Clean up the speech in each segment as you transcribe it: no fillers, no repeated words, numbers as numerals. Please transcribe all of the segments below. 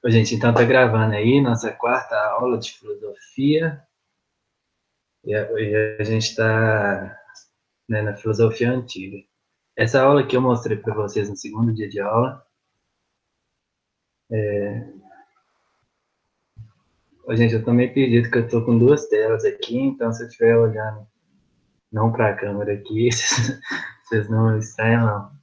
Ô, gente, então tá gravando aí nossa quarta aula de filosofia e a gente está, né, na filosofia antiga. Essa aula que eu mostrei para vocês no segundo dia de aula, ô, gente, eu tô meio perdido que eu tô com duas telas aqui, então se eu estiver olhando não para a câmera aqui, vocês não estranham, não.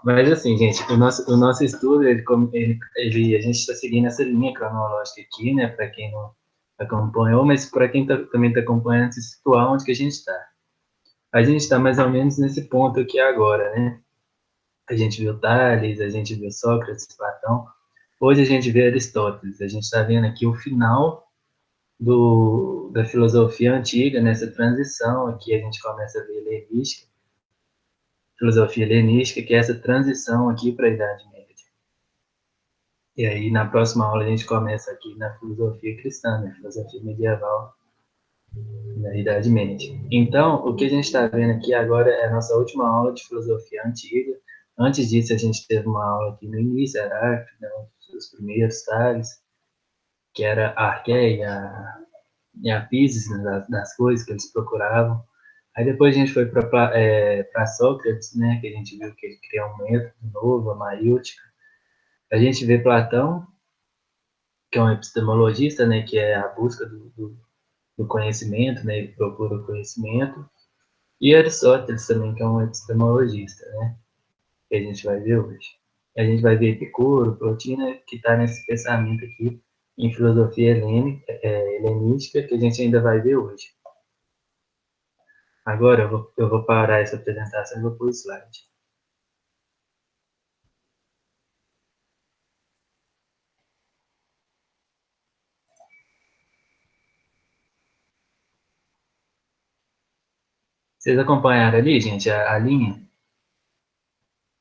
Mas assim, gente, o nosso estudo, a gente está seguindo essa linha cronológica aqui, né, para quem não acompanhou, mas para quem também está acompanhando, se situar onde que a gente está. A gente está mais ou menos nesse ponto aqui agora, né? A gente viu Tales, a gente viu Sócrates, Platão. Hoje a gente vê Aristóteles. A gente está vendo aqui o final da filosofia antiga, nessa transição aqui a gente começa a ver helenística, filosofia helenística, que é essa transição aqui para a Idade Média. E aí, na próxima aula, a gente começa aqui na filosofia cristã, na filosofia medieval, na Idade Média. Então, o que a gente está vendo aqui agora é a nossa última aula de filosofia antiga. Antes disso, a gente teve uma aula aqui no início, Heráclito, né, os primeiros Tales, que era a arqueia e a physis, né, das coisas que eles procuravam. Aí depois a gente foi para Sócrates, né, que a gente viu que ele criou um método novo, a maíutica. A gente vê Platão, que é um epistemologista, né, que é a busca do conhecimento, né, ele procura o conhecimento. E Aristóteles também, que é um epistemologista, né? Que a gente vai ver hoje. A gente vai ver Epicuro, Plotina, que está nesse pensamento aqui em filosofia helenística, que a gente ainda vai ver hoje. Agora eu vou parar essa apresentação e vou para o slide. Vocês acompanharam ali, gente, a linha?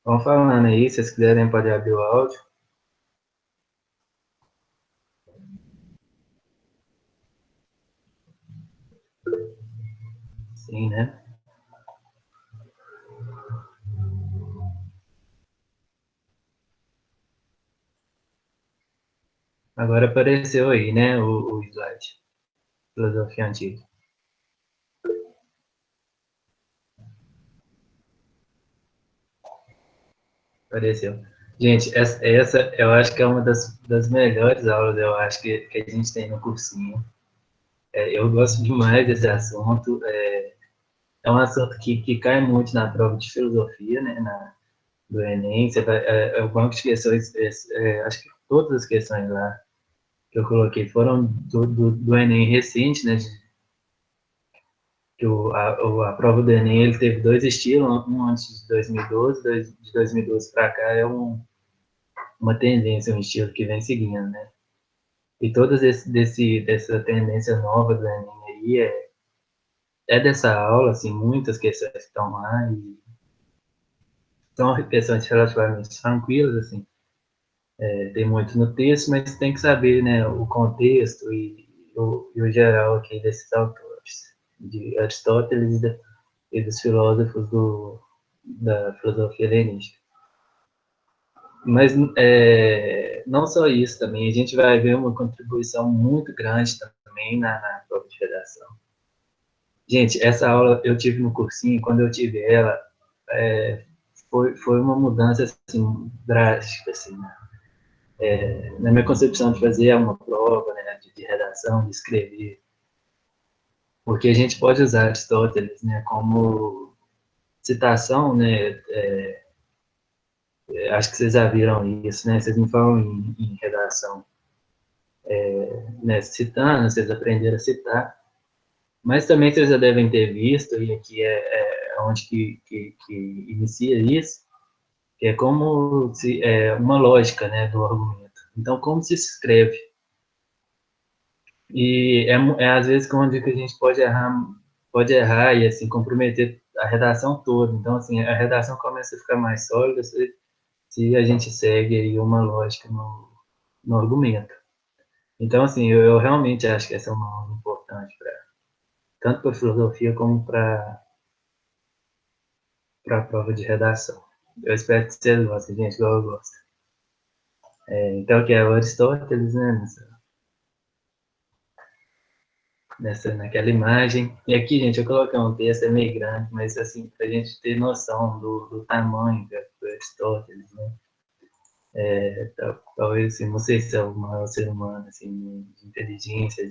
Vão falando aí, se vocês quiserem pode abrir o áudio. Sim, né? Agora apareceu aí, né, o slide. Filosofia antiga. Apareceu. Gente, essa eu acho que é uma das melhores aulas, eu acho, que a gente tem no cursinho. Eu gosto demais desse assunto. É um assunto que cai muito na prova de filosofia, né, do Enem. O banco de questões, acho que todas as questões lá que eu coloquei foram do Enem recente, né, que a prova do Enem ele teve dois estilos, um antes de 2012, de 2012 para cá é uma tendência, um estilo que vem seguindo, né? E todas dessa tendência nova do Enem aí é dessa aula, assim, muitas questões que estão lá e são questões relativamente tranquilas, assim, tem muito no texto, mas tem que saber, né, o contexto e o geral aqui desses autores, de Aristóteles e dos filósofos da filosofia helenística. Mas não só isso também, a gente vai ver uma contribuição muito grande também na prova de redação. Gente, essa aula eu tive no cursinho, quando eu tive ela, é, foi uma mudança assim, drástica, assim, né? Na minha concepção de fazer uma prova, né, de redação, de escrever, porque a gente pode usar Aristóteles, né, como citação, né, acho que vocês já viram isso, né, vocês me falam em redação, né, citando, vocês aprenderam a citar, mas também vocês já devem ter visto, e aqui é onde que inicia isso, que é como se é uma lógica, né, do argumento. Então, como se escreve? E é às vezes onde que a gente pode errar e assim comprometer a redação toda. Então, assim, a redação começa a ficar mais sólida se a gente segue aí uma lógica no argumento. Então, assim, eu realmente acho que essa é uma aula importante tanto para filosofia como para a prova de redação. Eu espero que vocês gostem, gente, igual eu gosto. Então, que é o Aristóteles, né, naquela imagem. E aqui, gente, eu coloquei um texto, é meio grande, mas assim, para a gente ter noção do tamanho do Aristóteles, né? Talvez, assim, não sei se é o maior ser humano, assim, de inteligência,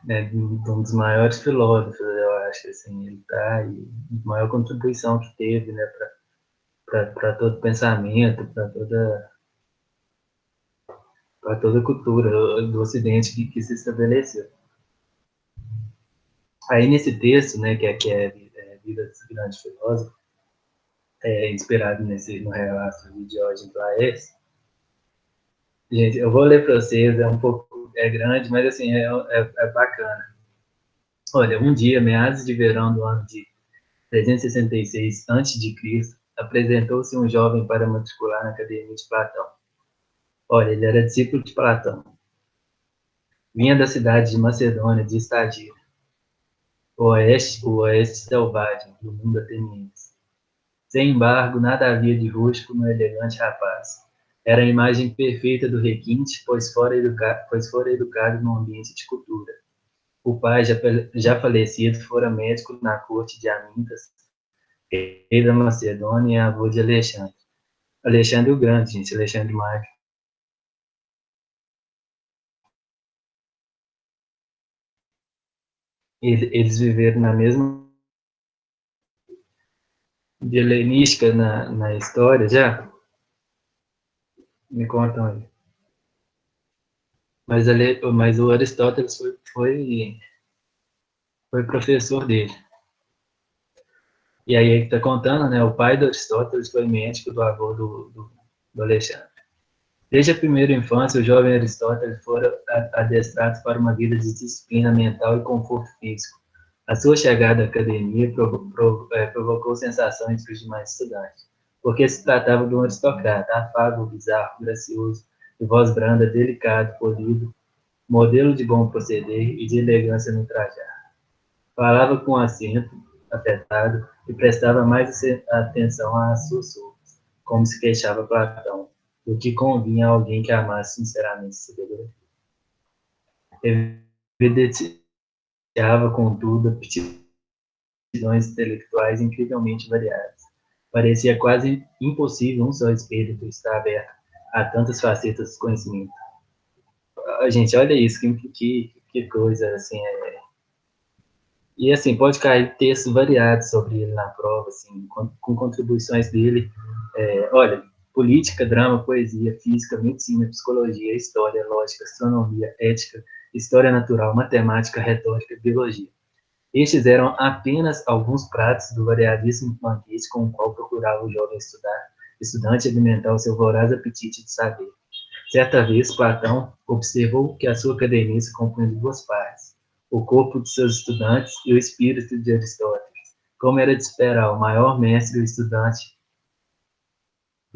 né, de um dos maiores filósofos, eu acho, assim, ele tá, e a maior contribuição que teve, né, para todo pensamento, para toda a cultura do Ocidente que se estabeleceu. Aí nesse texto, né, que é Vida dos Grandes Filósofos, inspirado no relato de Diógenes Laertes, gente, eu vou ler para vocês, é um pouco, grande, mas assim, é bacana. Olha, um dia, meados de verão do ano de 366 a.C., apresentou-se um jovem para matricular na academia de Platão. Olha, ele era discípulo de Platão. Vinha da cidade de Macedônia, de Estagira, o oeste selvagem do mundo ateniense. Sem embargo, nada havia de rústico no elegante rapaz. Era a imagem perfeita do requinte, pois fora educado num ambiente de cultura. O pai, já falecido, fora médico na corte de Amintas, rei da Macedônia e avô de Alexandre. Alexandre o Grande, gente, Alexandre Magno. Eles viveram na mesma de helenística na história, já? Me contam aí. Mas o Aristóteles foi professor dele. E aí ele está contando, né? O pai do Aristóteles foi médico do avô do Alexandre. Desde a primeira infância, o jovem Aristóteles fora adestrado para uma vida de disciplina mental e conforto físico. A sua chegada à academia provocou sensação entre os demais estudantes, porque se tratava de um aristocrata, afável, bizarro, gracioso, de voz branda, delicado, polido, modelo de bom proceder e de elegância no trajar. Falava com acento afetado e prestava mais atenção às sussurros, como se queixava Platão, do que convinha a alguém que amasse sinceramente sua biografia. Evidenciava, contudo, aptidões intelectuais incrivelmente variadas. Parecia quase impossível um só espírito estar aberto a tantas facetas do conhecimento. Gente, olha isso, que coisa, assim, e assim, pode cair textos variados sobre ele na prova, assim, com contribuições dele. Olha, política, drama, poesia, física, medicina, psicologia, história, lógica, astronomia, ética, história natural, matemática, retórica, biologia. Estes eram apenas alguns pratos do variadíssimo banquete com o qual procurava o jovem estudante alimentar o seu voraz apetite de saber. Certa vez, Platão observou que a sua academia se compunha de duas partes, o corpo de seus estudantes e o espírito de Aristóteles. Como era de esperar, o maior mestre e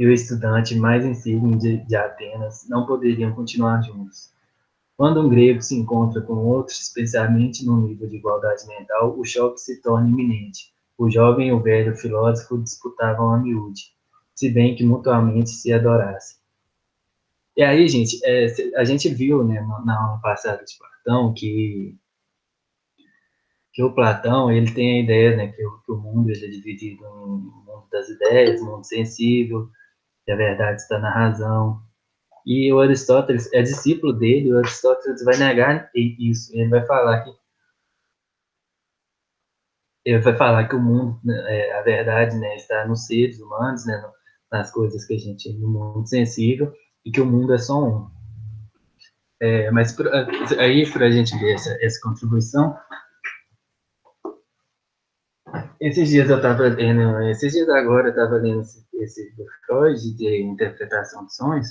o estudante mais insigne de Atenas não poderiam continuar juntos. Quando um grego se encontra com outro, especialmente no nível de igualdade mental, o choque se torna iminente. O jovem e o velho filósofo disputavam a miúde, se bem que mutuamente se adorassem. E aí, gente, a gente viu, né, na aula passada de Platão, que o Platão, ele tem a ideia, né, que o mundo ele é dividido em mundo das ideias, mundo sensível, que a verdade está na razão. E o Aristóteles é discípulo dele, o Aristóteles vai negar isso, ele vai falar que o mundo, a verdade, né, está nos seres humanos, né, nas coisas que a gente, no mundo sensível, e que o mundo é só um. Mas aí, para a gente ver essa contribuição, esses dias agora eu estava lendo esse do Freud, de interpretação de sonhos,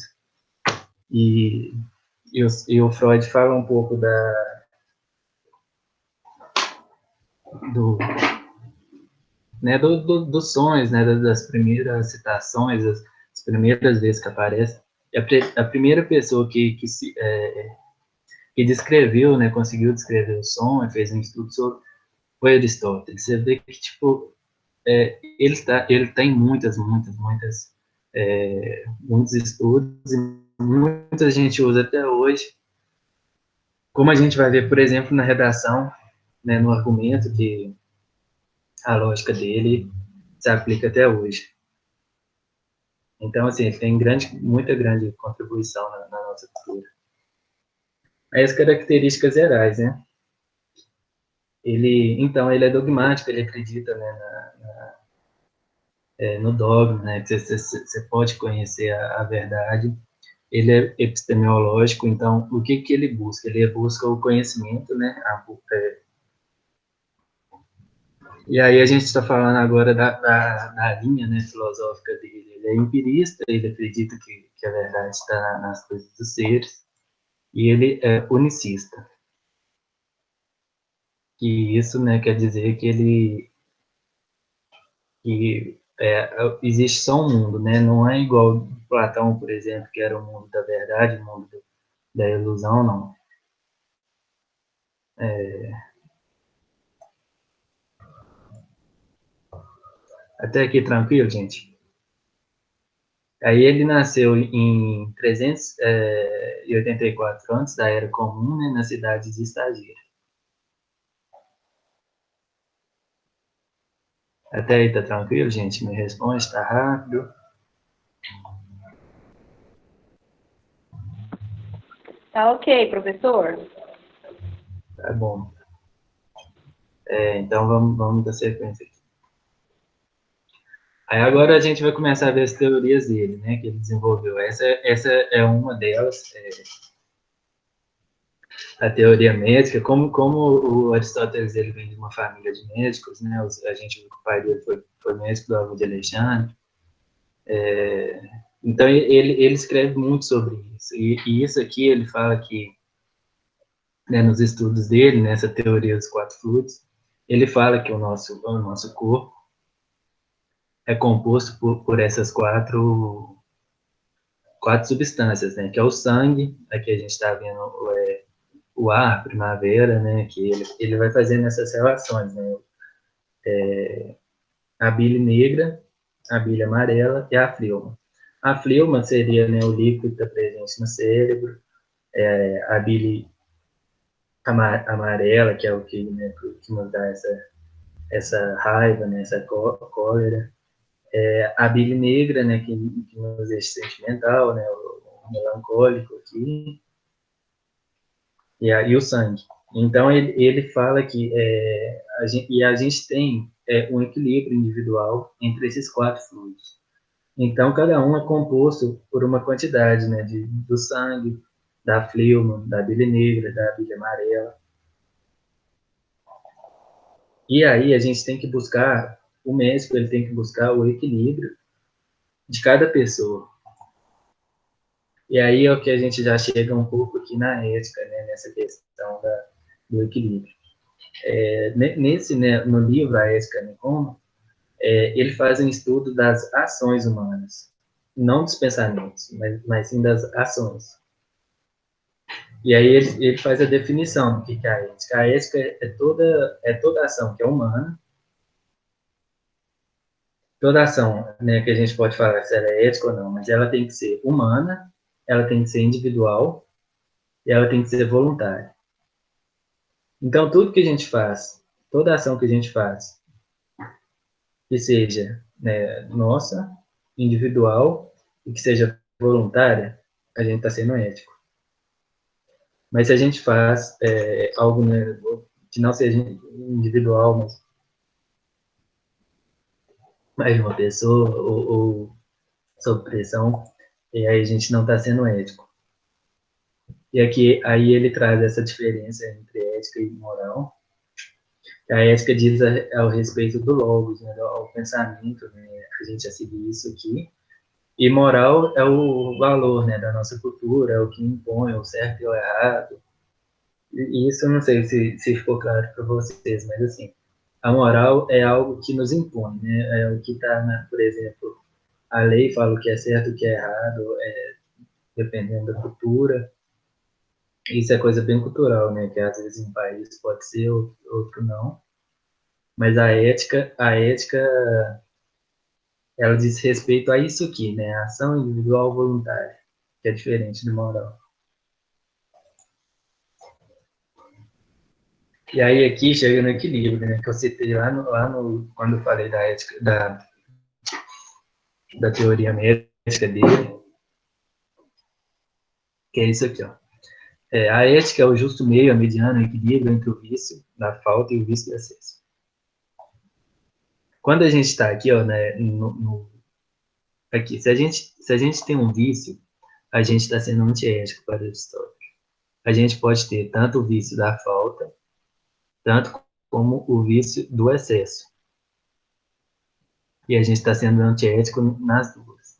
e, e o Freud fala um pouco do, dos sonhos, né, das primeiras citações, as primeiras vezes que aparece. E a primeira pessoa que descreveu, né, conseguiu descrever o sonho, fez um estudo sobre, foi Aristóteles. Você vê que, tipo, ele tem muitas, muitas, muitas muitos estudos, e muita gente usa até hoje, como a gente vai ver, por exemplo, na redação, né, no argumento, que a lógica dele se aplica até hoje. Então, assim, ele tem muita grande contribuição na nossa cultura. Aí as características gerais, né? Então, ele é dogmático, ele acredita, né, no dogma, né, que você pode conhecer a verdade. Ele é epistemológico, então, o que ele busca? Ele busca o conhecimento, né, e aí a gente está falando agora da linha, né, filosófica dele. Ele é empirista, ele acredita que a verdade está nas coisas dos seres, e ele é unicista. E isso, né, quer dizer existe só um mundo, né? Não é igual Platão, por exemplo, que era o mundo da verdade, o mundo da ilusão, não. Até aqui tranquilo, gente. Aí ele nasceu em 384 antes da Era Comum, né, na cidade de Estagira. Até aí tá tranquilo, gente? Me responde, tá rápido? Tá ok, professor? Tá bom. Então vamos dar sequência aqui. Aí agora a gente vai começar a ver as teorias dele, né, que ele desenvolveu. Essa é uma delas, a teoria médica. Como o Aristóteles ele vem de uma família de médicos, né, a gente viu que o pai dele foi médico do avô de Alexandre. Então ele escreve muito sobre isso. E isso aqui ele fala que, né, nos estudos dele, nessa teoria dos quatro fluidos, ele fala que o nosso corpo é composto por essas quatro substâncias, né? Que é o sangue, aqui a gente está vendo o ar, primavera, né? Que ele vai fazendo essas relações, né? A bile negra, a bile amarela e a fleuma. A fleuma seria, né, o líquido que está presente no cérebro, a bile amarela, que é o que, né, que nos dá essa raiva, né, essa cólera. A bile negra, né, que nos deixa sentimental, né, o melancólico aqui, e o sangue. Então, ele fala que a gente tem um equilíbrio individual entre esses quatro fluidos. Então, cada um é composto por uma quantidade, né, do sangue, da fleuma, da bile negra, da bile amarela. E aí a gente tem que buscar, o médico ele tem que buscar o equilíbrio de cada pessoa. E aí é o que a gente já chega um pouco aqui na ética, né, nessa questão do equilíbrio. Né, no livro A Ética Nicomo, ele faz um estudo das ações humanas, não dos pensamentos, mas sim das ações. E aí ele faz a definição do que é a ética. A ética é toda ação que é humana, toda ação, né, que a gente pode falar se ela é ética ou não, mas ela tem que ser humana, ela tem que ser individual e ela tem que ser voluntária. Então, tudo que a gente faz, toda ação que a gente faz, que seja, né, nossa, individual e que seja voluntária, a gente está sendo ético. Mas se a gente faz algo, né, que não seja individual, mas de uma pessoa ou sob pressão, e aí a gente não está sendo ético. E aqui, aí ele traz essa diferença entre ética e moral. A ética diz ao respeito do logos, né, ao pensamento, né, a gente já seguir isso aqui. E moral é o valor, né, da nossa cultura, é o que impõe o certo e o errado. E isso eu não sei se ficou claro para vocês, mas assim, a moral é algo que nos impõe, né? É o que está, por exemplo, a lei fala o que é certo, o que é errado, dependendo da cultura. Isso é coisa bem cultural, né? Que às vezes em um país pode ser, outro não. Mas a ética ela diz respeito a isso aqui, né? A ação individual voluntária, que é diferente do moral. E aí aqui chega no equilíbrio, né? Que eu citei quando eu falei da ética, da teoria médica dele, que é isso aqui, ó. A ética é o justo meio, a mediana, o equilíbrio entre o vício da falta e o vício do excesso. Quando a gente está aqui, ó, né, aqui, se a gente tem um vício, a gente está sendo antiético para Aristóteles. A gente pode ter tanto o vício da falta, tanto como o vício do excesso. E a gente está sendo antiético nas duas.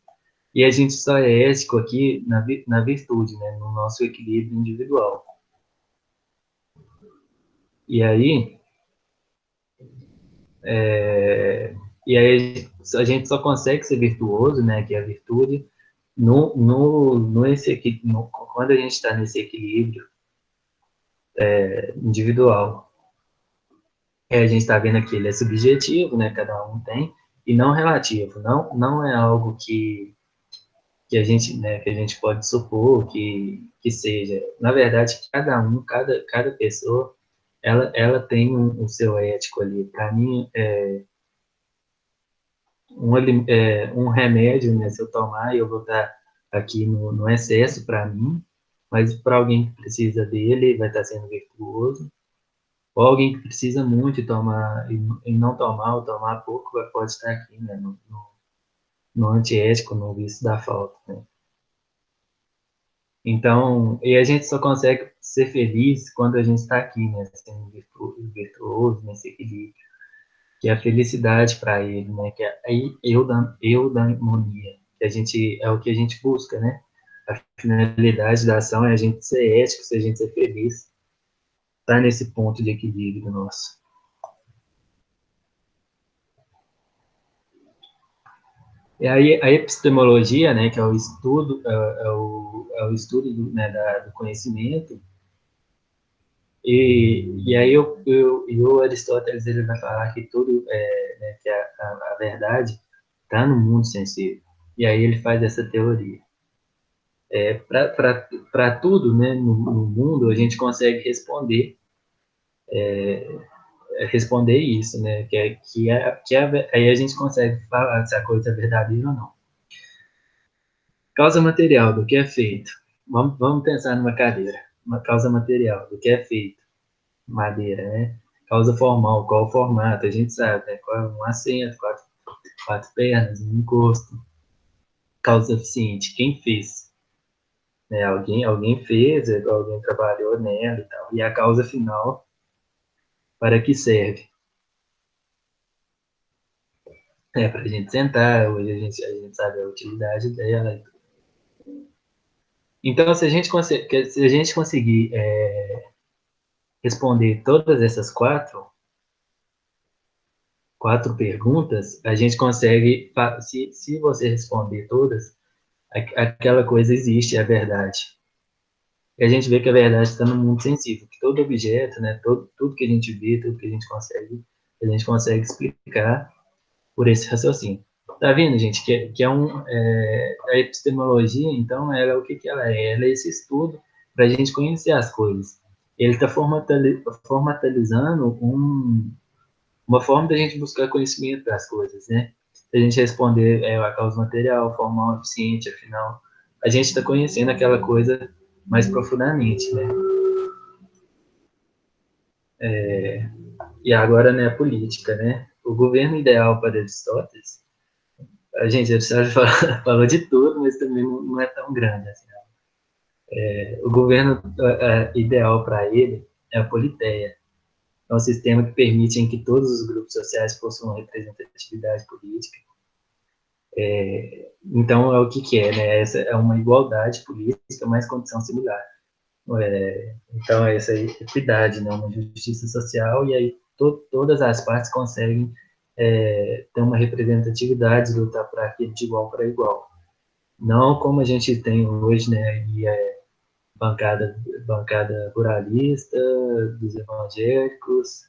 E a gente só é ético aqui na virtude, né, no nosso equilíbrio individual. E aí, a gente só consegue ser virtuoso, né, que é a virtude, quando a gente está nesse equilíbrio individual. A gente está vendo aqui, ele é subjetivo, né, cada um tem, e não relativo. Não é algo que a gente pode supor que seja. Na verdade, cada pessoa, ela tem um seu ético ali. Para mim, um remédio, né, se eu tomar, eu vou estar aqui no excesso para mim, mas para alguém que precisa dele, vai estar sendo virtuoso. Ou alguém que precisa muito e não tomar ou tomar pouco, pode estar aqui, né, no antiético, no vício da falta, né? Então, e a gente só consegue ser feliz quando a gente está aqui, né, sendo virtuoso nesse equilíbrio, que é a felicidade para ele, né, que é a eudaimonia, que é o que a gente busca, né? A finalidade da ação é a gente ser ético, se a gente ser feliz, tá nesse ponto de equilíbrio nosso. E aí a epistemologia, né, que é o estudo, é o estudo do conhecimento. E aí e o Aristóteles ele vai falar que tudo né, que a verdade está no mundo sensível. E aí ele faz essa teoria. Para tudo, né, no mundo a gente consegue responder isso, né, aí a gente consegue falar se a coisa é verdadeira ou não. Causa material do que é feito. Vamos pensar numa cadeira. Uma causa material do que é feito. Madeira, né? Causa formal, qual o formato? A gente sabe, né? Qual é um assento, quatro pernas, um encosto. Causa eficiente, quem fez? Né? Alguém fez, alguém trabalhou nela e tal. E a causa final, para que serve? Para a gente sentar, hoje a gente sabe a utilidade dela. Então, se a gente conseguir responder todas essas quatro perguntas, a gente consegue, se você responder todas, aquela coisa existe, é a verdade. E a gente vê que a verdade está no mundo sensível, que todo objeto, né, tudo que a gente vê, tudo que a gente consegue explicar por esse raciocínio. Tá vendo, gente, a epistemologia, então, ela é o que que ela é? Ela é esse estudo para a gente conhecer as coisas. Ele está formatalizando uma forma da gente buscar conhecimento das coisas, né? Se a gente responder a causa material, formal, eficiente, afinal, a gente está conhecendo aquela coisa mais profundamente, né? E agora, né, a política, né? O governo ideal para Aristóteles, a gente, Aristóteles falou de tudo, mas também não é tão grande assim. O governo ideal para ele é a politeia. É um sistema que permite em que todos os grupos sociais possuam representatividade política. Então, é o que é, né? Essa é uma igualdade política, mas condição similar. Então, é essa equidade, né? Uma justiça social, e aí todas as partes conseguem ter uma representatividade, lutar para aquilo de igual para igual. Não como a gente tem hoje, né? E bancada ruralista, dos evangélicos,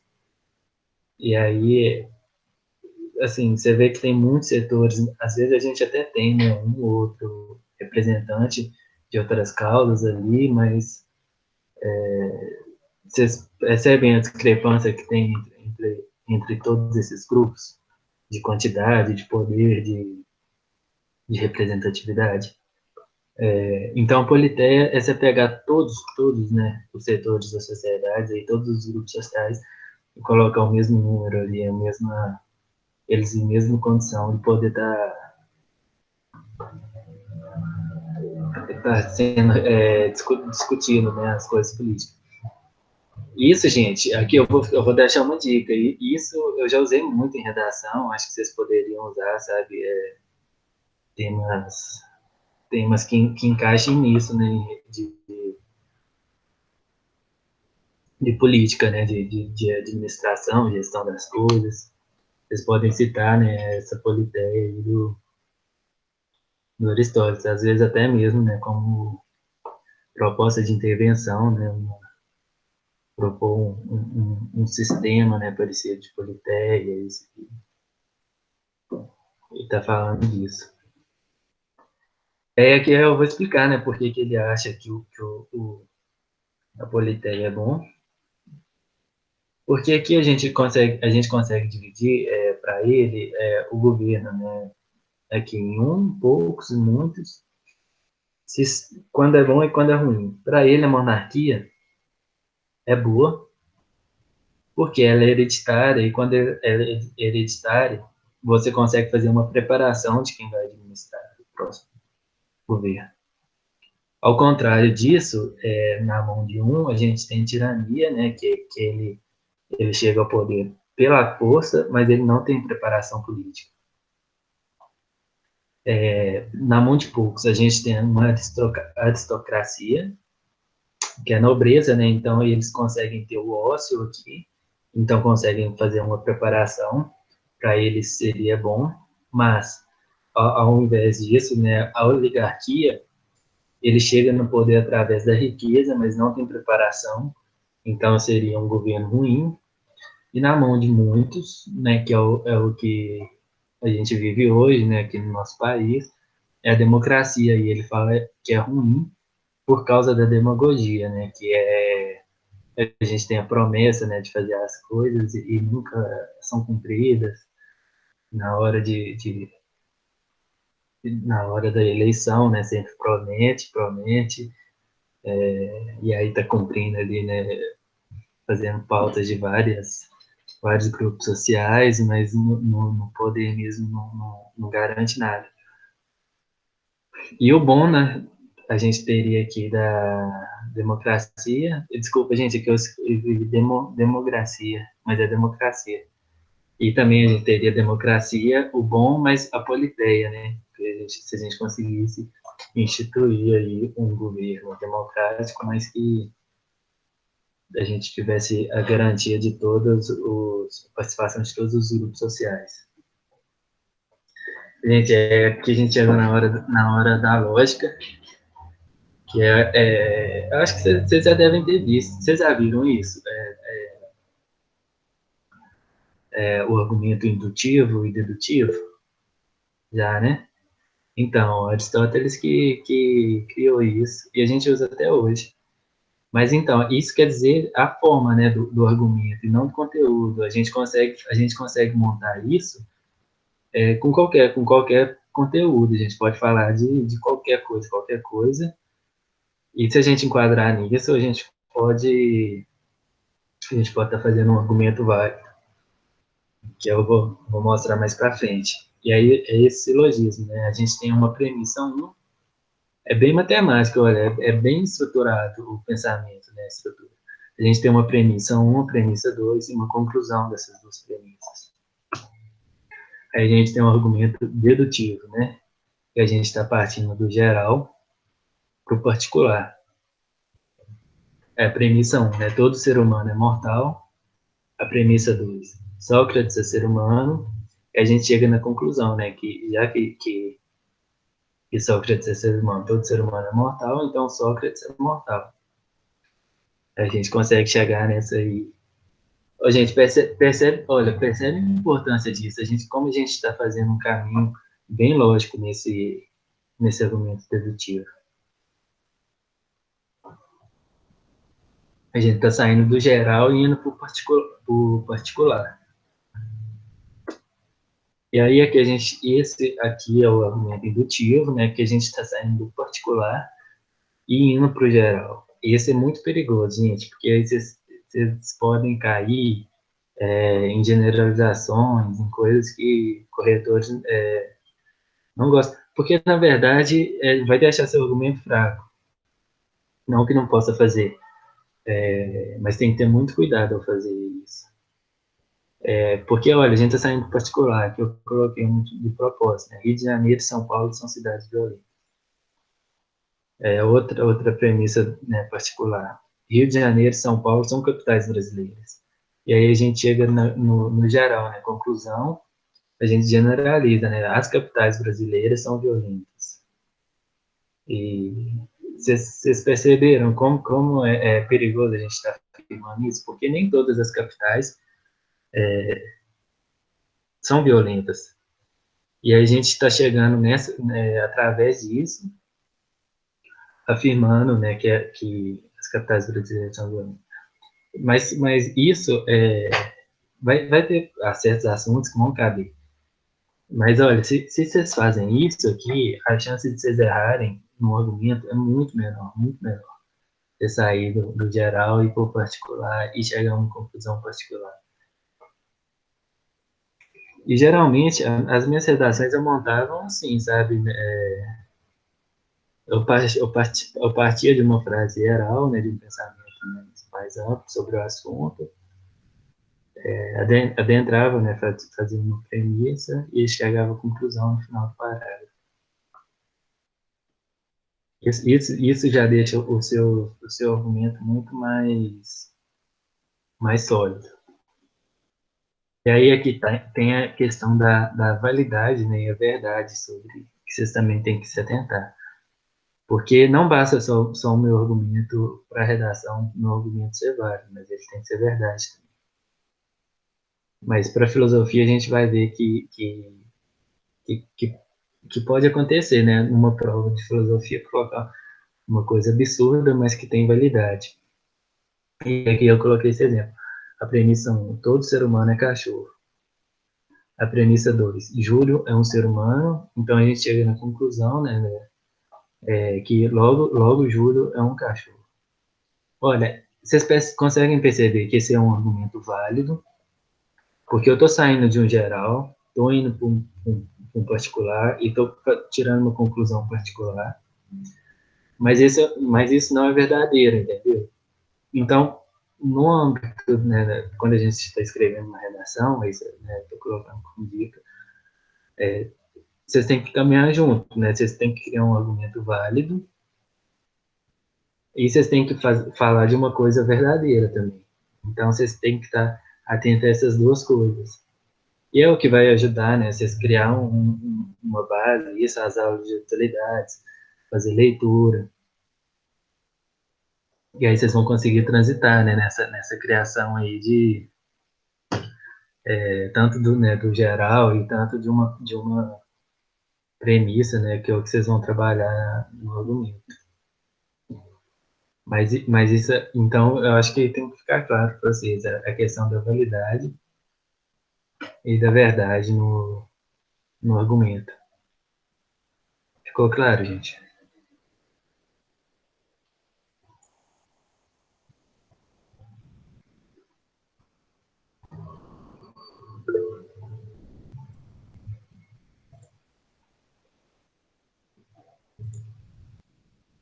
e aí assim, você vê que tem muitos setores, às vezes a gente até tem, né, um ou outro representante de outras causas ali, mas vocês percebem a discrepância que tem entre todos esses grupos, de quantidade, de poder, de representatividade? Então, a politeia é você pegar todos, né, os setores da sociedade, aí, todos os grupos sociais, e colocar o mesmo número ali, eles em mesma condição de poder tá sendo discutindo, né, as coisas políticas. Isso, gente, aqui eu vou deixar uma dica. E isso eu já usei muito em redação, acho que vocês poderiam usar, sabe? Temas, temas que encaixem nisso, né? De política, né? De administração, gestão das coisas. Vocês podem citar, né? Essa politeia aí do Aristóteles, às vezes até mesmo, né? Como proposta de intervenção, né? Propor um sistema, né? Parecido de politeia, isso aqui. Ele está falando disso. Aqui eu vou explicar, né, por que ele acha que a politeia é bom. Porque aqui a gente consegue dividir para ele o governo, né, aqui em poucos e muitos, quando é bom e quando é ruim. Para ele, a monarquia é boa, porque ela é hereditária, e quando ela é hereditária, você consegue fazer uma preparação de quem vai administrar o próximo governo. Ao contrário disso, na mão de a gente tem tirania, né, que ele chega ao poder pela força, mas ele não tem preparação política. Na mão de poucos, a gente tem uma aristocracia, que é a nobreza, né, então eles conseguem ter o ócio aqui, então conseguem fazer uma preparação, para eles seria bom, mas ao invés disso, né, a oligarquia, ele chega no poder através da riqueza, mas não tem preparação, então seria um governo ruim, e na mão de muitos, né, que é o que a gente vive hoje, né, aqui no nosso país, é a democracia, e ele fala que é ruim por causa da demagogia, né, que a gente tem a promessa, né, de fazer as coisas e nunca são cumpridas na hora na hora da eleição, né, sempre promete, e aí tá cumprindo ali, né, fazendo pautas de vários grupos sociais, mas no poder mesmo não garante nada. E o bom, né, a gente teria aqui da democracia, desculpa, gente, aqui eu escrevi democracia, mas é democracia. E também a gente teria democracia, o bom, mas a politeia, né, se a gente conseguisse instituir aí um governo democrático, mas que a gente tivesse a garantia de a participação de todos os grupos sociais. Gente, aqui a gente chegou na hora da lógica, que eu acho que vocês já devem ter visto, vocês já viram isso? O argumento indutivo e dedutivo, já, né? Então, Aristóteles que criou isso, e a gente usa até hoje. Mas então, isso quer dizer a forma, né, do argumento, e não do conteúdo. A gente consegue montar isso com qualquer conteúdo. A gente pode falar de qualquer coisa. E se a gente enquadrar nisso, a gente pode estar fazendo um argumento válido, que eu vou mostrar mais para frente. E aí é esse silogismo, né? A gente tem uma premissa 1, é bem matemático, olha, é bem estruturado o pensamento, né? A estrutura. A gente tem uma premissa 1, uma premissa 2 e uma conclusão dessas duas premissas. Aí a gente tem um argumento dedutivo, né? Que a gente está partindo do geral para o particular. A premissa 1, né? Todo ser humano é mortal. A premissa 2, Sócrates é ser humano. E a gente chega na conclusão, né? Que já que Sócrates é ser humano, todo ser humano é mortal, então Sócrates é mortal. A gente consegue chegar nessa aí Ô, gente, olha, percebe a importância disso. Como a gente está fazendo um caminho bem lógico nesse argumento dedutivo. A gente está saindo do geral e indo para o particular. E aí esse aqui é o argumento indutivo, né? Que a gente está saindo do particular e indo para o geral. E esse é muito perigoso, gente, porque aí vocês podem cair em generalizações, em coisas que corretores não gostam. Porque, na verdade, vai deixar seu argumento fraco. Não que não possa fazer, mas tem que ter muito cuidado ao fazer isso. Porque, olha, a gente está saindo do particular, que eu coloquei muito de propósito. Né? Rio de Janeiro e São Paulo são cidades violentas. Outra premissa, né, particular. Rio de Janeiro e São Paulo são capitais brasileiras. E aí a gente chega no geral, né? Conclusão, a gente generaliza, né? As capitais brasileiras são violentas. E vocês perceberam como é perigoso a gente estar afirmando isso? Porque nem todas as capitais são violentas. E a gente está chegando através disso, afirmando, né, que as capitais brasileiras são violentas. Mas isso vai ter certos assuntos que vão caber. Mas olha, se vocês fazem isso aqui, a chance de vocês errarem no argumento é muito menor, muito menor. Você sair do geral e por particular e chegar a uma conclusão particular. E geralmente as minhas redações eu montava assim, sabe? Eu partia de uma frase geral, né, de um pensamento mais amplo sobre o assunto, adentrava, né, fazia uma premissa e chegava à conclusão no final do parágrafo. Isso já deixa o seu argumento muito mais sólido. E aí aqui tem a questão da validade, né, e a verdade sobre que vocês também têm que se atentar. Porque não basta só o meu argumento para a redação, meu argumento ser válido, mas ele tem que ser verdade também. Mas para a filosofia a gente vai ver que pode acontecer, né, numa prova de filosofia, colocar uma coisa absurda, mas que tem validade. E aqui eu coloquei esse exemplo. A premissa 1, todo ser humano é cachorro. A premissa 2, Júlio é um ser humano, então a gente chega na conclusão, né, que logo Júlio é um cachorro. Olha, vocês conseguem perceber que esse é um argumento válido, porque eu estou saindo de um geral, estou indo para um particular e estou tirando uma conclusão particular, mas isso não é verdadeiro, entendeu? Então, no âmbito, né, quando a gente está escrevendo uma redação, estou colocando como dica, vocês têm que caminhar junto, né? Vocês têm que criar um argumento válido e vocês têm que falar de uma coisa verdadeira também. Então, vocês têm que estar atentos a essas duas coisas. E é o que vai ajudar, né? Vocês criar uma base, isso, as aulas de utilidades, fazer leitura. E aí vocês vão conseguir transitar, né? Nessa criação aí tanto do geral e tanto de uma premissa, né? Que é o que vocês vão trabalhar no argumento. Mas isso, então, eu acho que tem que ficar claro para vocês a questão da validade e da verdade no argumento. Ficou claro, gente?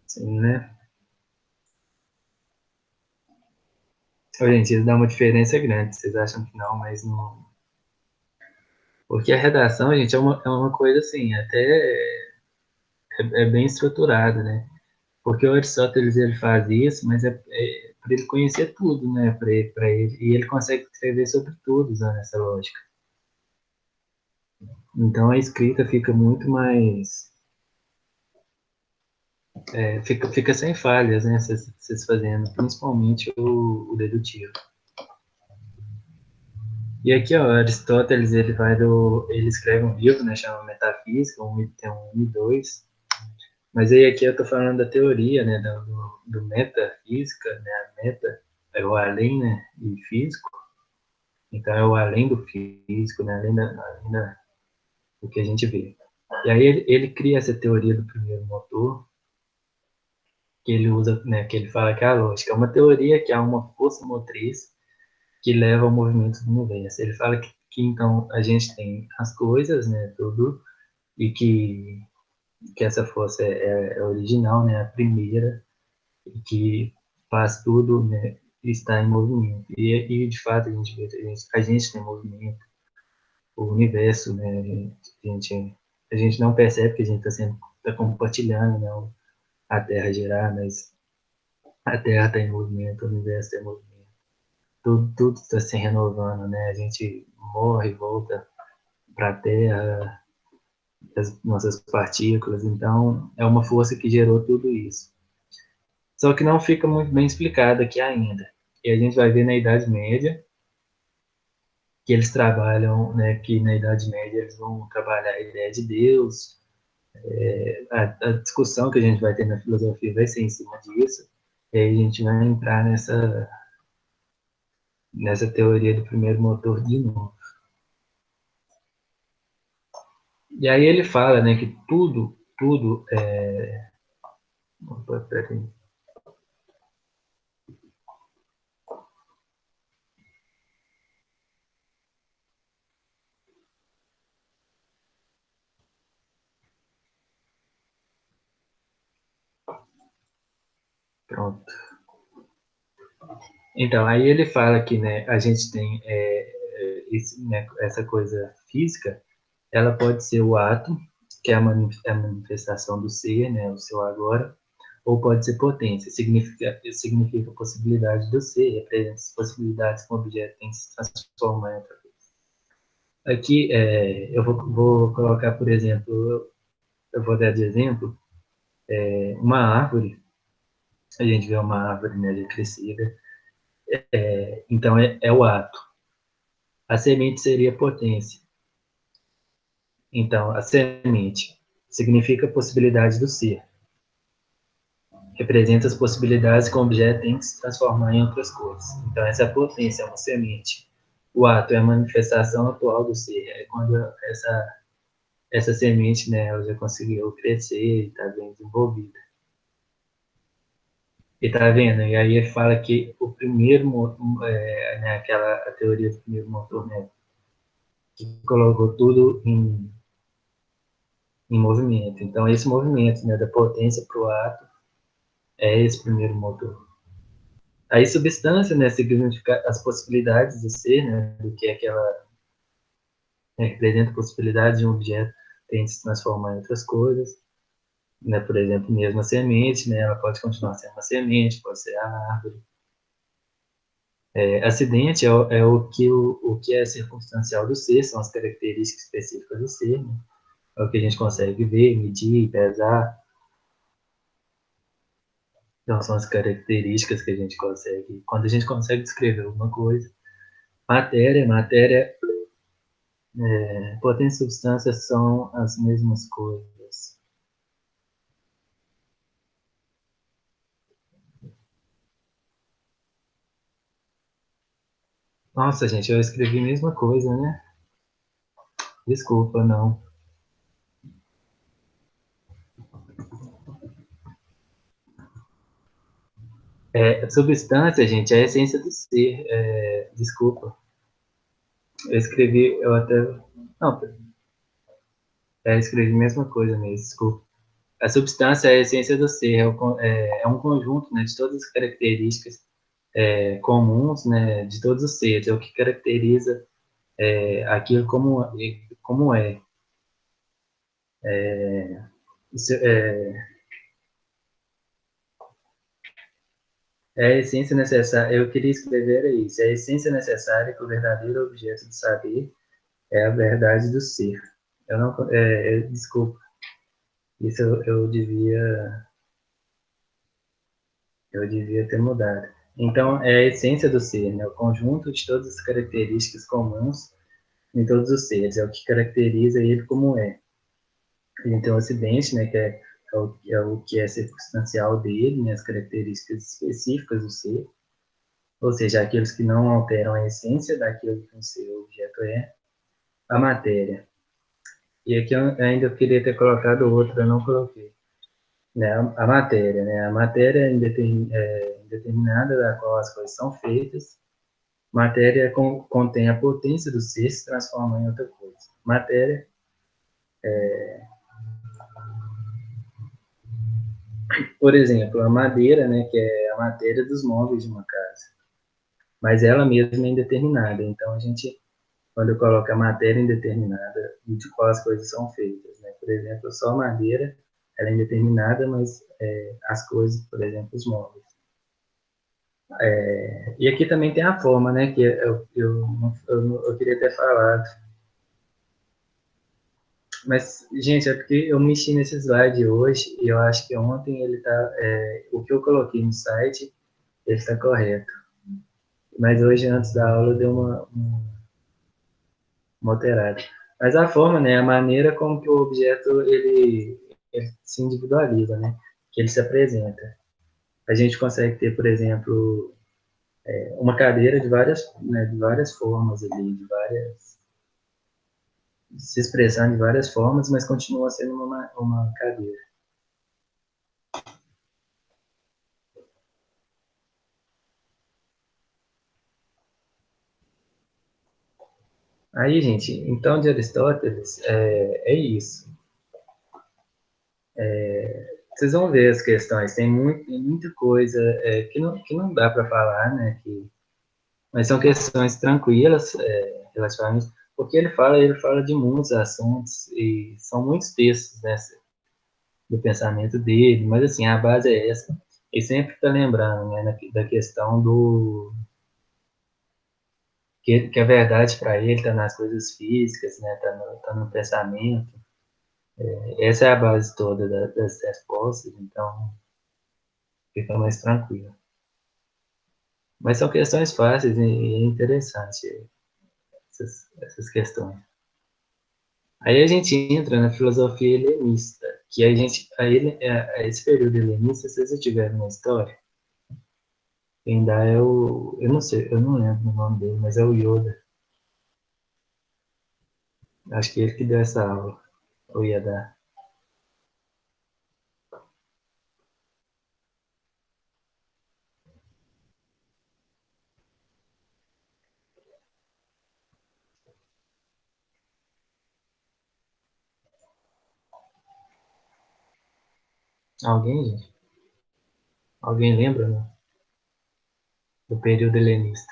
Sim, né? Ô, gente, isso dá uma diferença grande. Vocês acham que não, mas não. Porque a redação, gente, é uma coisa assim, até bem estruturada, né? Porque o Aristóteles ele faz isso, mas é para ele conhecer tudo, né? Para ele, e ele consegue escrever sobre tudo usando essa lógica. Então a escrita fica muito mais. Fica sem falhas, né? Vocês fazendo, principalmente o dedutivo. E aqui, ó, Aristóteles, ele escreve um livro, né, chama Metafísica, tem um 1 e 2. Mas aí aqui eu tô falando da teoria, né, do metafísica, né, a meta é o além, né, e físico. Então é o além do físico, né, do que a gente vê. E aí ele cria essa teoria do primeiro motor, que ele usa, né, que ele fala que a lógica é uma teoria que há uma força motriz que leva ao movimento do universo. Ele fala que então a gente tem as coisas, né, tudo, e que essa força é original, né, a primeira, e que faz tudo, né, estar em movimento. E de fato a gente vê, a gente tem movimento, o universo, né, a gente não percebe que a gente está sempre tá compartilhando, né, a Terra girar, mas a Terra está em movimento, o universo está em movimento. Tudo está se renovando, né? A gente morre e volta para a Terra, as nossas partículas. Então, é uma força que gerou tudo isso. Só que não fica muito bem explicado aqui ainda. E a gente vai ver na Idade Média que eles trabalham, né? Que na Idade Média eles vão trabalhar a ideia de Deus. A discussão que a gente vai ter na filosofia vai ser em cima disso. E aí a gente vai entrar nessa teoria do primeiro motor de novo. E aí ele fala, né, que tudo é... Opa, peraí. Pronto. Então, aí ele fala que, né, a gente tem né, essa coisa física, ela pode ser o átomo, que é a manifestação do ser, né, o seu agora, ou pode ser potência, significa possibilidade do ser, representa as possibilidades que o objeto tem de se transformar em outra coisa. Aqui, eu vou colocar, por exemplo, eu vou dar de exemplo, uma árvore, a gente vê uma árvore, né, já crescida, então é o ato. A semente seria potência. Então, a semente significa possibilidade do ser. Representa as possibilidades que o objeto tem de se transformar em outras coisas. Então, essa é a potência, é uma semente. O ato é a manifestação atual do ser. É quando essa semente, né, ela já conseguiu crescer e está bem desenvolvida. E tá vendo? E aí ele fala que o primeiro, né, a teoria do primeiro motor, né, que colocou tudo em movimento. Então, esse movimento, né, da potência para o ato é esse primeiro motor. Aí, substância, né, significa as possibilidades de ser, né, do que aquela representa a possibilidade de um objeto tem de se transformar em outras coisas, né, por exemplo, mesmo a semente, né, ela pode continuar sendo uma semente, pode ser a árvore. Acidente o que é circunstancial do ser, são as características específicas do ser, né? É o que a gente consegue ver, medir, pesar. Então, são as características que a gente consegue. Quando a gente consegue descrever alguma coisa. Matéria, potência e substância são as mesmas coisas. Nossa, gente, eu escrevi a mesma coisa, né? Desculpa, não. Substância, gente, é a essência do ser. Desculpa. Eu escrevi, eu até. Não, escrevi a mesma coisa mesmo, desculpa. A substância é a essência do ser, é um conjunto, né, de todas as características comuns, né, de todos os seres, é o que caracteriza aquilo como é. Isso é a essência necessária, eu queria escrever isso, é a essência necessária que o verdadeiro objeto de saber é a verdade do ser. Eu não, desculpa, isso eu devia ter mudado. Então, é a essência do ser, né? O conjunto de todas as características comuns em todos os seres, é o que caracteriza ele como é. Ele tem o acidente, né, é o que é circunstancial dele, né, as características específicas do ser, ou seja, aqueles que não alteram a essência daquilo que o seu objeto é, a matéria. E aqui eu ainda queria ter colocado outra, eu não coloquei, né, a matéria, né, a matéria é indeterminada da qual as coisas são feitas, matéria contém a potência do ser se transformar em outra coisa. Matéria, por exemplo, a madeira, né, que é a matéria dos móveis de uma casa, mas ela mesma é indeterminada. Então, a gente, quando coloca a matéria indeterminada, de qual as coisas são feitas, né? Por exemplo, só a madeira, ela é indeterminada, mas as coisas, por exemplo, os móveis. E aqui também tem a forma, né, que eu queria ter falado. Mas, gente, é porque eu mexi nesse slide hoje e eu acho que ontem ele tá, o que eu coloquei no site, ele está correto. Mas hoje, antes da aula, deu uma alterada. Mas a forma, né, a maneira como que o objeto ele se individualiza, né, que ele se apresenta. A gente consegue ter, por exemplo, uma cadeira de várias formas ali, se expressando de várias formas, mas continua sendo uma cadeira. Aí, gente, então de Aristóteles é isso. Vocês vão ver as questões, tem muita coisa que não dá para falar, né? Mas são questões tranquilas, relativamente, porque ele fala de muitos assuntos e são muitos textos, né, do pensamento dele, mas assim, a base é essa. Ele sempre está lembrando, né, da questão que a verdade para ele está nas coisas físicas, né, tá no pensamento. Essa é a base toda das respostas, então fica mais tranquilo. Mas são questões fáceis e é interessante essas questões. Aí a gente entra na filosofia helenista, que esse período helenista, se vocês tiverem na história, quem dá eu não sei, eu não lembro o nome dele, mas é o Yoda. Acho que ele que deu essa aula, ou ia dar. Alguém, gente? Alguém lembra, né? Do período helenista?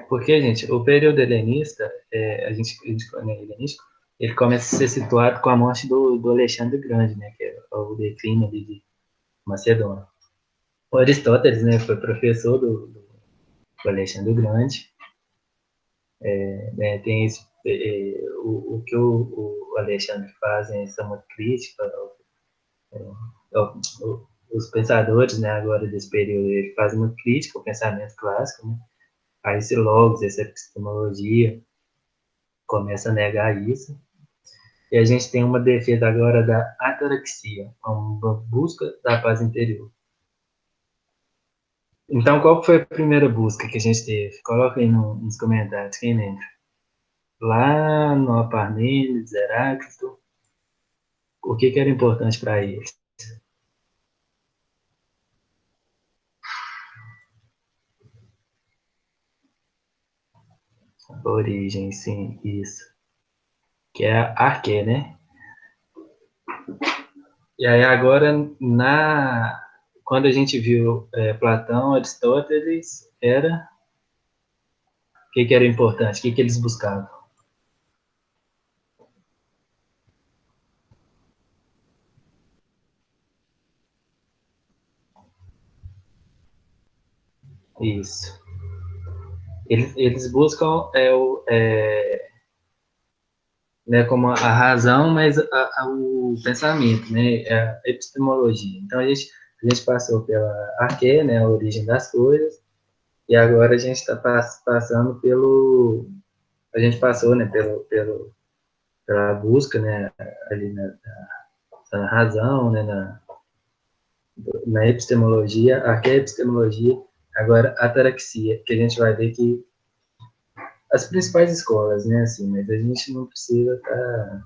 Porque, gente, o período helenista, né, helenístico, ele começa a ser situado com a morte do Alexandre Grande, né? Que é o declínio ali de Macedônia. O Aristóteles, né, foi professor do Alexandre o Grande, né, tem o que o Alexandre faz, né, essa uma crítica os pensadores, né, agora desse período, ele faz uma crítica ao pensamento clássico, né, a esse logos, essa epistemologia, começa a negar isso, e a gente tem uma defesa agora da ataraxia, uma busca da paz interior. Então, qual foi a primeira busca que a gente teve? Coloca aí nos comentários, quem lembra? Lá no Parmênides, Heráclito, o que era importante para eles? A origem, sim, isso. Que é a arqué, né? E aí agora, quando a gente viu Platão, Aristóteles, o que era importante? O que eles buscavam? Isso. Eles buscam né, como a razão, mas o pensamento, né, a epistemologia. Então, a gente passou pela arqué, né, a origem das coisas, e agora a gente está passando a gente passou, né, pela busca, né, ali na razão, né, na epistemologia, arqué-epistemologia, agora a ataraxia, que a gente vai ver que as principais escolas, né, assim, mas a gente não precisa estar...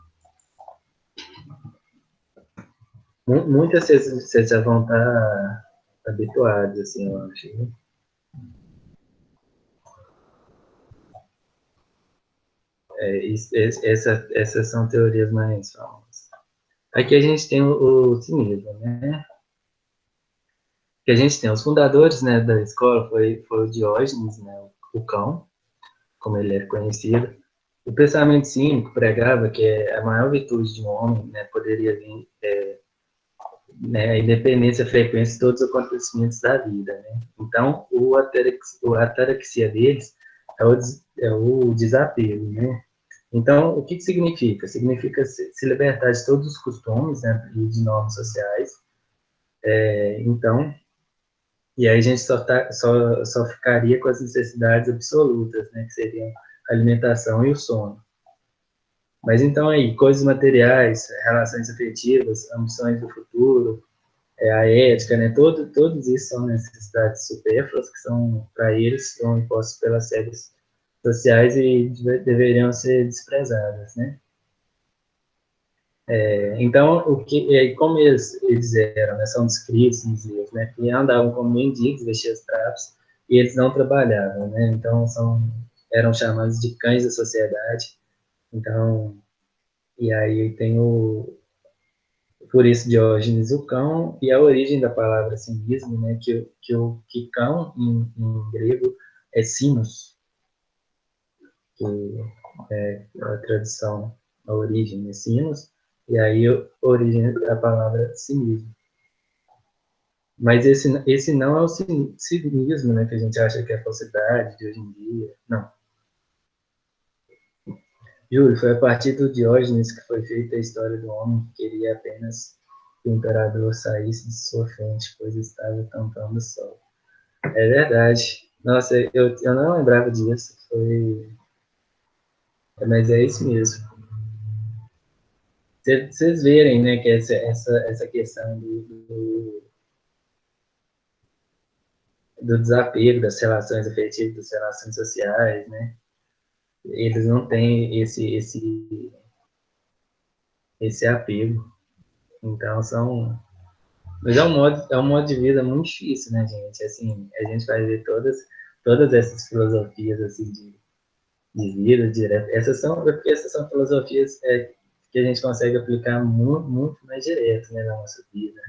Muitas vocês já vão estar habituados, assim, eu acho, né? Essas são teorias mais famosas. Aqui a gente tem o cinismo, né? Que a gente tem os fundadores, né, da escola, foi o Diógenes, né, o cão, como ele é conhecido. O pensamento cínico pregava que a maior virtude de um homem, né, poderia vir, né, a independência, a frequência de todos os acontecimentos da vida, né? Então, a ataraxia deles é o desapego, né? Então, o que significa? Significa se libertar de todos os costumes, né, e de normas sociais. Então, e aí a gente só ficaria com as necessidades absolutas, né, que seriam a alimentação e o sono. Mas então aí, coisas materiais, relações afetivas, ambições do futuro, a ética, né, todos isso são necessidades supérfluas que são, para eles, são impostos pelas regras sociais e deveriam ser desprezadas, né? Então, como eles eram, né, são descritos nos livros, né, que andavam como mendigos, vestiam os trapos, e eles não trabalhavam, né, então eram chamados de cães da sociedade. Então, e aí tem por isso Diógenes o cão, e a origem da palavra cinismo, né, que cão em grego é sinos, que é a tradução, a origem é sinos, e aí a origem da palavra cinismo. Mas esse não é o cinismo, né, que a gente acha que é a falsidade de hoje em dia. Não. Júlio, foi a partir do Diógenes que foi feita a história do homem que queria apenas que o imperador saísse de sua frente, pois estava tampando o sol. É verdade. Nossa, eu não lembrava disso. Mas é isso mesmo. Vocês verem, né, que essa questão do desapego das relações afetivas, das relações sociais, né? Eles não têm esse apego. Então, mas é um modo de vida muito difícil, né, gente? Assim, a gente vai ver todas essas filosofias, assim, de vida direta. Essas são filosofias que a gente consegue aplicar muito, muito mais direto, né, na nossa vida,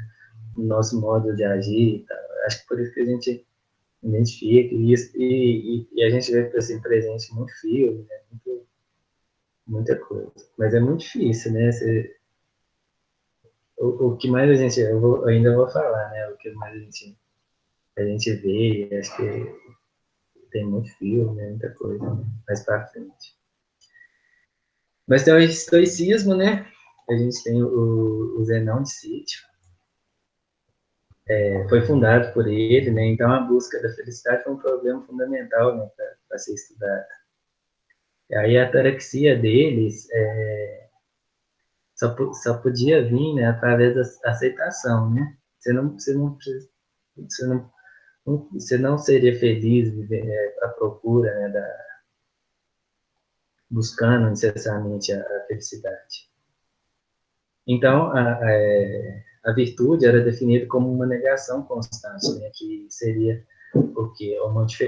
no nosso modo de agir e tal. Acho que por isso que a gente identifica isso e a gente vê, assim, presente muito filme, né, muita coisa. Mas é muito difícil, né? O que mais a gente, eu ainda vou falar, né? O que mais a gente vê, e acho que tem muito filme, né, muita coisa, né, mais pra frente. Mas tem o estoicismo, né? A gente tem o Zenão de Sítio, foi fundado por ele, né? Então a busca da felicidade foi um problema fundamental, né, para ser estudado. E aí a ataraxia deles só podia vir, né, através da aceitação, né? Você não, você não seria feliz à procura, né, buscando incessantemente a felicidade. Então, a virtude era definida como uma negação constante, né, que seria o quê?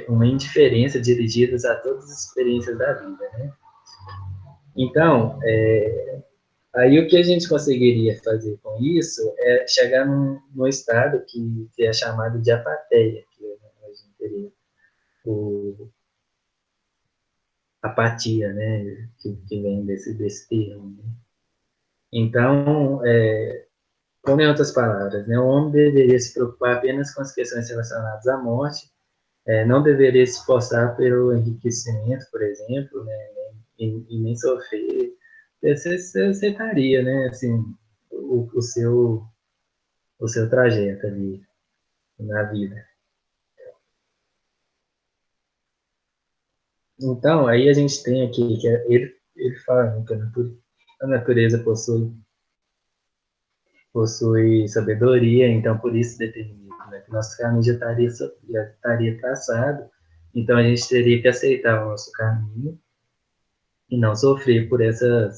Uma indiferença dirigida a todas as experiências da vida, né? Então, aí o que a gente conseguiria fazer com isso é chegar num estado que é chamado de apatia, que a gente teria apatia, né, que vem desse termo, né? Então, como em outras palavras, né, o homem deveria se preocupar apenas com as questões relacionadas à morte não deveria se esforçar pelo enriquecimento, por exemplo, né, e nem sofrer. Você aceitaria, né, assim, o seu trajeto ali na vida. Então, aí a gente tem aqui, ele fala, né, que a natureza possui sabedoria, então por isso determina, né, que nosso caminho já estaria traçado, então a gente teria que aceitar o nosso caminho e não sofrer por essa,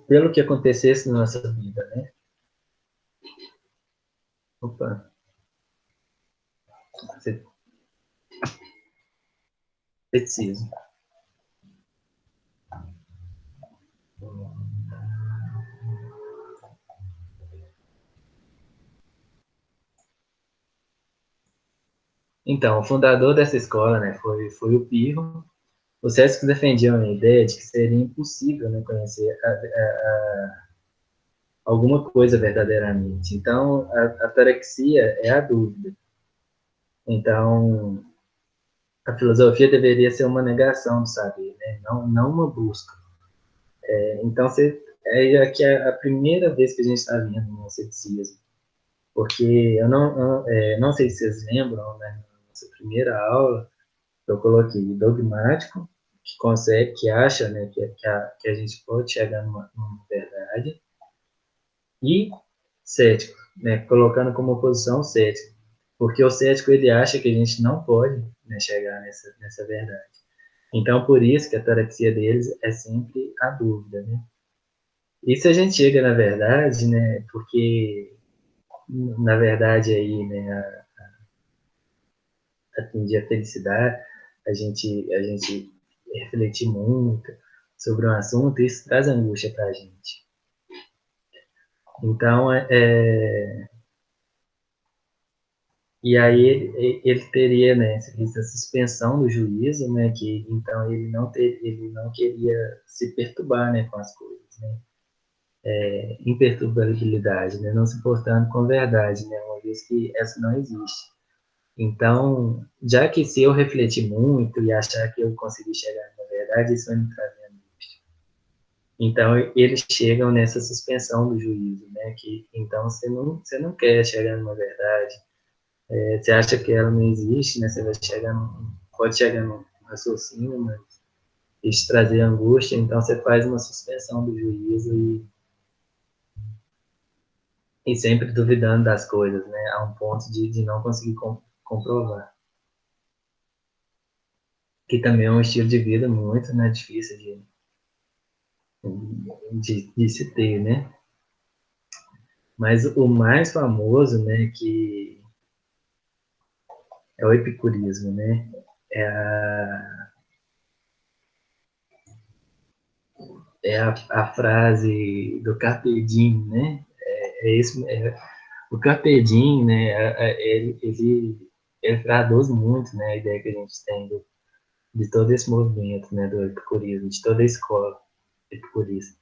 pelo que acontecesse na nossa vida, né? Opa, você preciso. Então, o fundador dessa escola, né, foi o Pirro. Os céticos defendiam a ideia de que seria impossível, né, conhecer alguma coisa verdadeiramente. Então, a ataraxia é a dúvida. Então, a filosofia deveria ser uma negação do saber, né? Não uma busca. Então, é aqui a primeira vez que a gente está vendo um ceticismo, porque não sei se vocês lembram, né, na nossa primeira aula, eu coloquei dogmático, que acha, né, que a gente pode chegar numa verdade, e cético, né, colocando como oposição cético, porque o cético ele acha que a gente não pode, né, chegar nessa verdade. Então, por isso que a ataraxia deles é sempre a dúvida, né? E se a gente chega na verdade, né, porque na verdade aí, né, atingir a felicidade, a gente refletir muito sobre um assunto, isso traz angústia para a gente. Então, e aí ele teria, né, essa suspensão do juízo, né, que então ele não queria se perturbar, né, com as coisas, né, imperturbabilidade, né, não se importando com a verdade, né, uma vez que essa não existe. Então, já que se eu refletir muito e achar que eu consegui chegar na verdade, isso vai me trazer angústia. Então, eles chegam nessa suspensão do juízo, né, que então você não quer chegar numa verdade. Você acha que ela não existe, né? Você vai pode chegar no raciocínio, mas isso trazer angústia, então você faz uma suspensão do juízo e sempre duvidando das coisas, né? A um ponto de não conseguir comprovar. Que também é um estilo de vida muito, né, difícil de se ter, né? Mas o mais famoso, né, que é o epicurismo, né? É a frase do Carpe Diem, né? O Carpe Diem, né? Ele traduz muito, né, a ideia que a gente tem de todo esse movimento, né, do epicurismo, de toda a escola epicurista.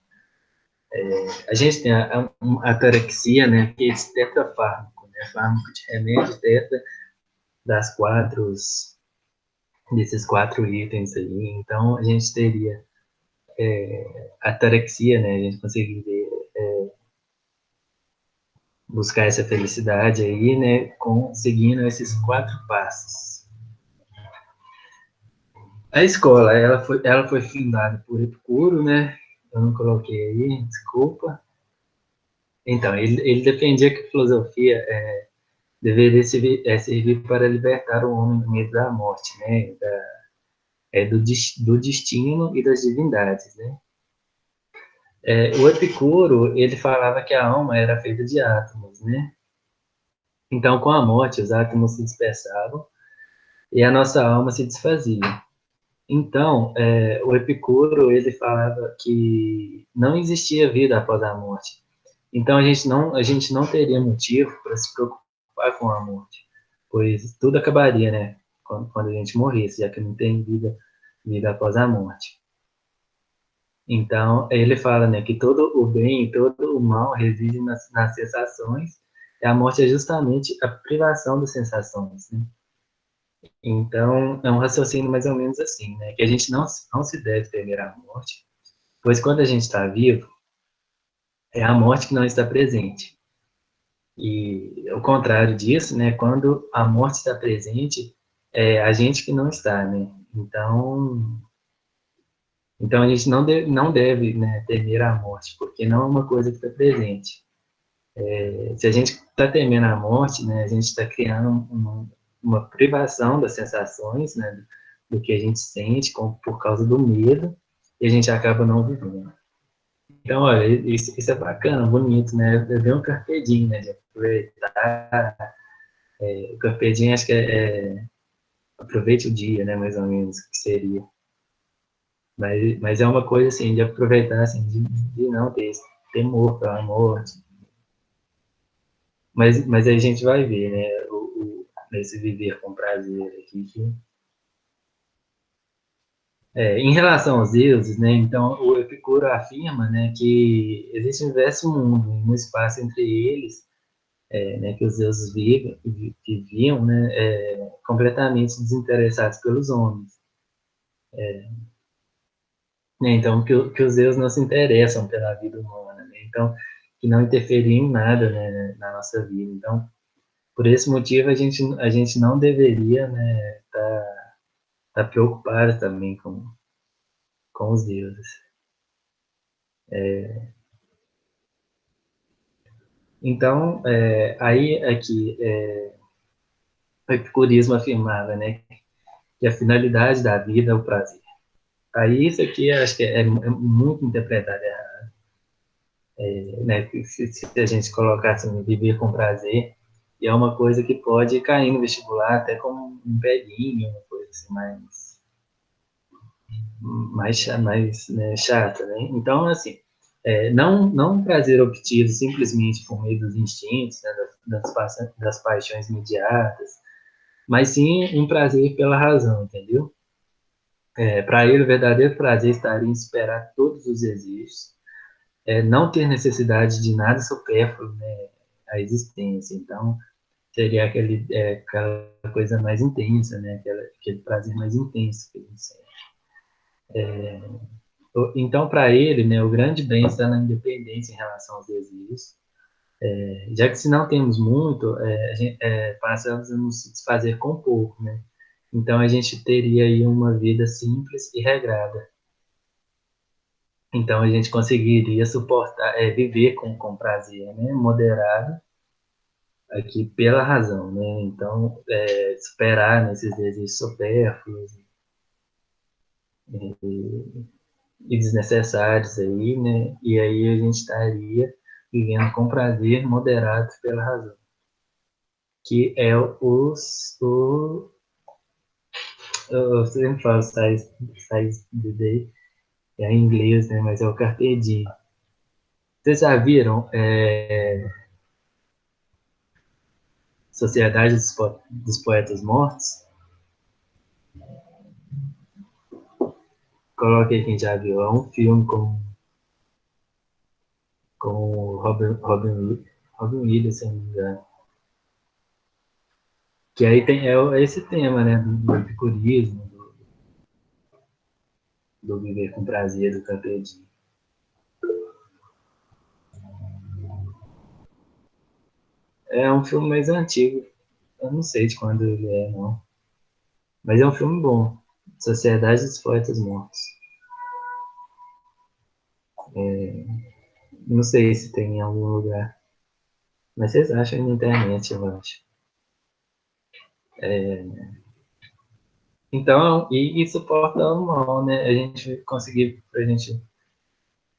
A gente tem a ataraxia, né, que é esse tetrafármaco, né, fármaco de remédio, tetra, das desses quatro itens aí. Então, a gente teria a ataraxia, né, a gente conseguiria buscar essa felicidade aí, né, seguindo esses quatro passos. A escola, ela foi fundada por Epicuro, né? Eu não coloquei aí, desculpa. Então, ele defendia que a filosofia deveria servir para libertar o homem do medo da morte, né? Do destino e das divindades, né? O Epicuro, ele falava que a alma era feita de átomos, né? Então, com a morte, os átomos se dispersavam e a nossa alma se desfazia. Então, o Epicuro, ele falava que não existia vida após a morte. Então, a gente não teria motivo para se preocupar com a morte, pois tudo acabaria, né, quando a gente morresse, já que não tem vida após a morte. Então, ele fala, né, que todo o bem, todo o do mal reside nas sensações, e a morte é justamente a privação das sensações, né? Então, é um raciocínio mais ou menos assim, né? Que a gente não se deve temer a morte, pois quando a gente está vivo, é a morte que não está presente. E o contrário disso, né? Quando a morte está presente, é a gente que não está, né? Então a gente não deve, né, temer a morte, porque não é uma coisa que está presente. Se a gente está temendo a morte, né, a gente está criando uma privação das sensações, né, do que a gente sente por causa do medo, e a gente acaba não vivendo. Então, olha, isso é bacana, bonito, né? Eu dei um carpe diem, né, de aproveitar. O carpe diem acho que é aproveite o dia, né, mais ou menos, que seria. Mas é uma coisa, assim, de aproveitar, assim, de não ter esse temor pela morte. Mas aí a gente vai ver, né, nesse viver com prazer aqui. Em relação aos deuses, né, então o Epicuro afirma, né, que existe um universo mundo, um espaço entre eles, né, que os deuses viviam, né, completamente desinteressados pelos homens. Né, então, que os deuses não se interessam pela vida humana, né, então, que não interferiam em nada, né, na nossa vida. Então, por esse motivo, a gente não deveria, né, tá preocupado também com os deuses. Então, aí aqui, o epicurismo afirmava, né, que a finalidade da vida é o prazer. Aí isso aqui eu acho que é muito interpretado errado, né, que se a gente colocasse assim, viver com prazer, e é uma coisa que pode cair no vestibular até como um peguinho, uma coisa assim mais né, chata, né? Então, assim, não um prazer obtido simplesmente por meio dos instintos, né, das paixões imediatas, mas sim um prazer pela razão, entendeu? Para ele, o verdadeiro prazer estaria em superar todos os desejos, não ter necessidade de nada supérfluo, né, à existência. Então, seria aquela coisa mais intensa, né, aquele prazer mais intenso que a gente sente. Então, para ele, né, o grande bem está na independência em relação aos desejos, já que se não temos muito, passamos a nos satisfazer com pouco, né? Então, a gente teria aí uma vida simples e regrada. Então, a gente conseguiria suportar, viver com prazer, né? Moderado, aqui pela razão, né? Então, superar nesses desejos supérfluos e desnecessários aí, né? E aí a gente estaria vivendo com prazer moderado pela razão, que é eu sempre falo size the day, é em inglês, né? Mas é o Carpe Diem. Vocês já viram Sociedade dos Poetas Mortos? Coloque aí quem já viu. É um filme com o Robin Williams, se não me engano. Que aí tem esse tema, né? Do epicurismo, do viver com prazer, do Carpe Diem. É um filme mais antigo. Eu não sei de quando ele é, não. Mas é um filme bom. Sociedade dos Poetas Mortos. Não sei se tem em algum lugar. Mas vocês acham na internet, eu acho. Então, e suporta o mal, né? A gente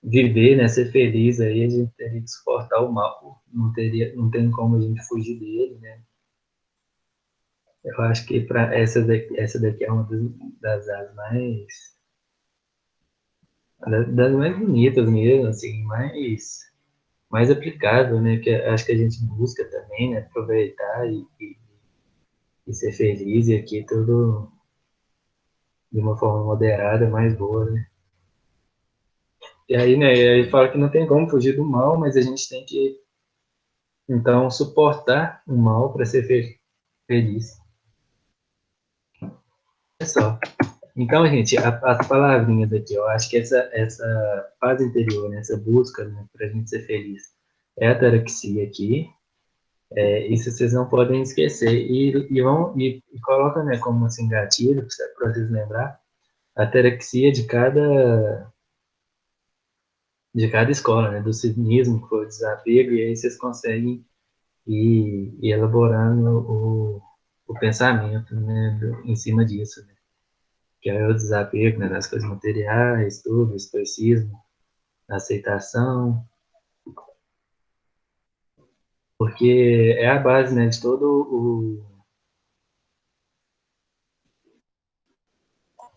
viver, né? Ser feliz aí, a gente teria que suportar o mal. Não tem como a gente fugir dele, né? Eu acho que para essa daqui é uma das das mais bonitas mesmo, assim, mais aplicável, né? Que acho que a gente busca também, né? Aproveitar e ser feliz, e aqui tudo de uma forma moderada, mais boa, né? E aí, né, ele fala que não tem como fugir do mal, mas a gente tem que, então, suportar o mal para ser feliz. É só. Então, gente, as palavrinhas aqui, eu acho que essa paz interior, né, essa busca, né, para a gente ser feliz, é a ataraxia aqui. Isso vocês não podem esquecer. E coloca, né, como assim, gatilho, para vocês lembrar, a ataraxia de cada escola, né, do cinismo, que foi o desapego, e aí vocês conseguem ir elaborando o pensamento, né, em cima disso, né, que é o desapego, né, das coisas materiais, tudo, o estoicismo, a aceitação, porque é a base, né, de todo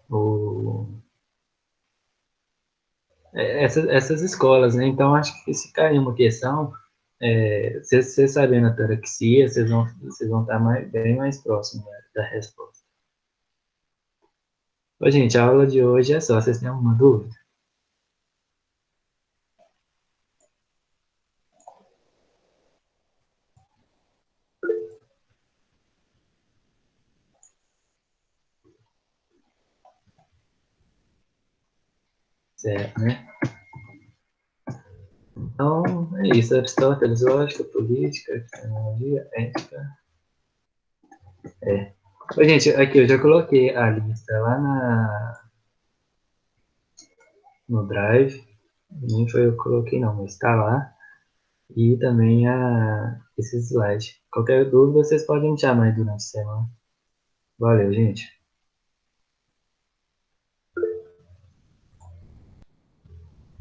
o essas escolas, né? Então, acho que se cair uma questão, vocês sabendo a ataraxia, vocês vão estar bem mais próximos, né, da resposta. Ô, gente, a aula de hoje é só. Vocês têm alguma dúvida? Certo, né? Então, é isso. Aristóteles, lógica, política, epistemologia, ética. Ô, gente, aqui eu já coloquei a lista lá no Drive. Nem foi eu que coloquei, não, mas está lá. E também esse slide. Qualquer dúvida, vocês podem me chamar aí durante a semana. Valeu, gente.